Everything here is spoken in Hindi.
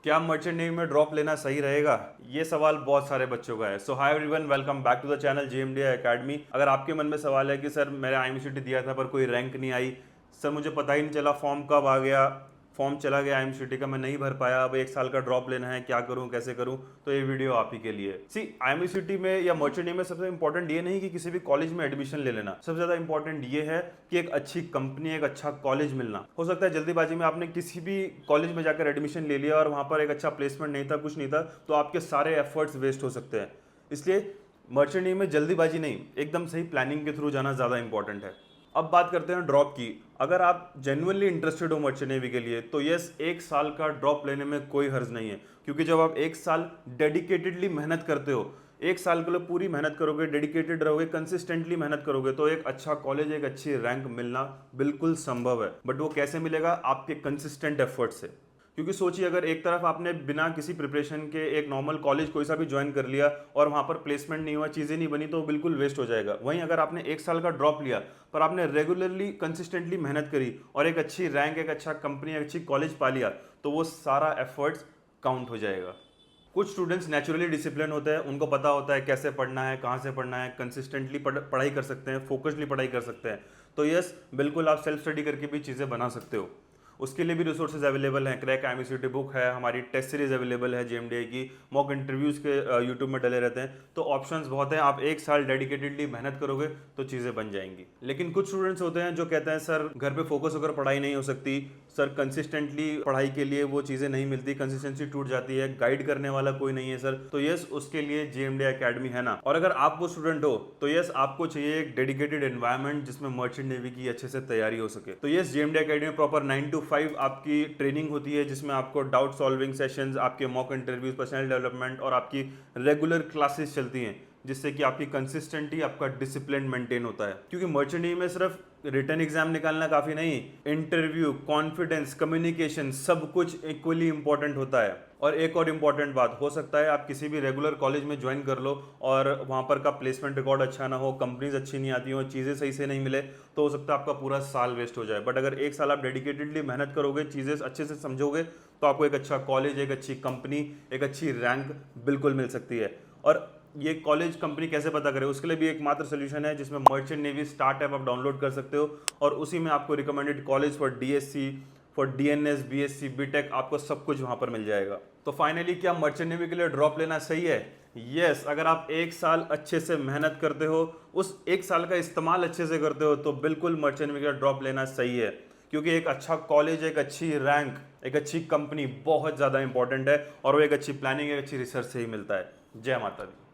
क्या मर्चेंट नेवी में ड्रॉप लेना सही रहेगा? ये सवाल बहुत सारे बच्चों का है। So hi everyone, welcome back to the channel JMD academy. अगर आपके मन में सवाल है कि सर मैंने आईएमसीटी दिया था पर कोई रैंक नहीं आई, सर मुझे पता ही नहीं चला फॉर्म कब आ गया, फॉर्म चला गया आईएमसीटी का, मैं नहीं भर पाया, अब एक साल का ड्रॉप लेना है, क्या करूं कैसे करूं, तो ये वीडियो आप ही के लिए। सी आईएमसीटी में या मर्चेंट नेवी में सबसे इंपॉर्टेंट ये नहीं कि किसी भी कॉलेज में एडमिशन ले लेना, सबसे ज्यादा इंपॉर्टेंट ये है कि एक अच्छी कंपनी, एक अच्छा कॉलेज मिलना। हो सकता है जल्दीबाजी में आपने किसी भी कॉलेज में जाकर एडमिशन ले लिया और वहां पर एक अच्छा प्लेसमेंट नहीं था, कुछ नहीं था, तो आपके सारे एफर्ट्स वेस्ट हो सकते हैं। इसलिए मर्चेंट नेवी में जल्दीबाजी नहीं, एकदम सही प्लानिंग के थ्रू जाना ज़्यादा इंपॉर्टेंट है। अब बात करते हैं ड्रॉप की। अगर आप जेन्युइनली इंटरेस्टेड हो मर्चेंट नेवी के लिए तो यस, एक साल का ड्रॉप लेने में कोई हर्ज नहीं है, क्योंकि जब आप एक साल डेडिकेटेडली मेहनत करते हो, एक साल के लिए पूरी मेहनत करोगे, डेडिकेटेड रहोगे, कंसिस्टेंटली मेहनत करोगे, तो एक अच्छा कॉलेज, एक अच्छी रैंक मिलना बिल्कुल संभव है। बट वो कैसे मिलेगा? आपके कंसिस्टेंट एफर्ट से। क्योंकि सोचिए, अगर एक तरफ आपने बिना किसी प्रिपरेशन के एक नॉर्मल कॉलेज कोई सा भी ज्वाइन कर लिया और वहां पर प्लेसमेंट नहीं हुआ, चीज़ें नहीं बनी, तो बिल्कुल वेस्ट हो जाएगा। वहीं अगर आपने एक साल का ड्रॉप लिया पर आपने रेगुलरली कंसिस्टेंटली मेहनत करी और एक अच्छी रैंक, एक अच्छा कंपनी, एक अच्छी कॉलेज पा लिया, तो वो सारा एफर्ट्स काउंट हो जाएगा। कुछ स्टूडेंट्स नेचुरली डिसिप्लिन होते हैं, उनको पता होता है कैसे पढ़ना है, कहाँ से पढ़ना है, कंसिस्टेंटली पढ़ाई कर सकते हैं, फोकसली पढ़ाई कर सकते हैं। तो यस, बिल्कुल आप सेल्फ स्टडी करके भी चीज़ें बना सकते हो। उसके लिए भी रिसोर्सेज अवेलेबल हैं। क्रैक आईएमसीटी बुक है, हमारी टेस्ट सीरीज अवेलेबल है जेएमडीए की, मॉक इंटरव्यूज़ के यूट्यूब में डले रहते हैं। तो ऑप्शंस बहुत हैं, आप एक साल डेडिकेटेडली मेहनत करोगे तो चीज़ें बन जाएंगी। लेकिन कुछ स्टूडेंट्स होते हैं जो कहते हैं सर घर पे फोकस होकर पढ़ाई नहीं हो सकती, सर कंसिस्टेंटली पढ़ाई के लिए वो चीज़ें नहीं मिलती, कंसिस्टेंसी टूट जाती है, गाइड करने वाला कोई नहीं है सर। तो यस, उसके लिए जेएमडीए एकेडमी है ना। और अगर आप वो स्टूडेंट हो तो यस, आपको चाहिए एक डेडिकेटेड एनवायरनमेंट जिसमें मर्चेंट नेवी की अच्छे से तैयारी हो सके। तो यस, जेएमडीए एकेडमी प्रॉपर 9 to 5 आपकी ट्रेनिंग होती है, जिसमें आपको डाउट सॉल्विंग सेशंस, आपके मॉक इंटरव्यूज, पर्सनल डेवलपमेंट और आपकी रेगुलर क्लासेस चलती हैं, जिससे कि आपकी कंसिस्टेंटी, आपका डिसिप्लिन मेंटेन होता है। क्योंकि मर्चेंट नेवी में सिर्फ रिटन एग्जाम निकालना काफ़ी नहीं, इंटरव्यू, कॉन्फिडेंस, कम्युनिकेशन, सब कुछ इक्वली इंपॉर्टेंट होता है। और एक और इम्पॉर्टेंट बात, हो सकता है आप किसी भी रेगुलर कॉलेज में ज्वाइन कर लो और वहाँ पर का प्लेसमेंट रिकॉर्ड अच्छा ना हो, कंपनीज अच्छी नहीं आती हो, चीज़ें सही से नहीं मिले, तो हो सकता है आपका पूरा साल वेस्ट हो जाए। बट अगर एक साल आप डेडिकेटेडली मेहनत करोगे, चीज़ें अच्छे से समझोगे, तो आपको एक अच्छा कॉलेज, एक अच्छी कंपनी, एक अच्छी रैंक बिल्कुल मिल सकती है। और ये कॉलेज, कंपनी कैसे पता करें, उसके लिए भी एकमात्र सोल्यूशन है, जिसमें मर्चेंट नेवी स्टार्ट ऐप आप डाउनलोड कर सकते हो और उसी में आपको recommended college for DSC, for DNS, BSc, BTech, आपको सब कुछ वहां पर मिल जाएगा। तो फाइनली, क्या मर्चेंट नेवी के लिए ड्रॉप लेना सही है? यस, अगर आप एक साल अच्छे से मेहनत करते हो, उस एक साल का इस्तेमाल अच्छे से करते हो, तो बिल्कुल मर्चेंट नेवी का ड्रॉप लेना सही है। क्योंकि एक अच्छा कॉलेज, एक अच्छी रैंक, एक अच्छी कंपनी बहुत ज़्यादा इंपॉर्टेंट है और वो एक अच्छी प्लानिंग, एक अच्छी रिसर्च से ही मिलता है। जय माता दी।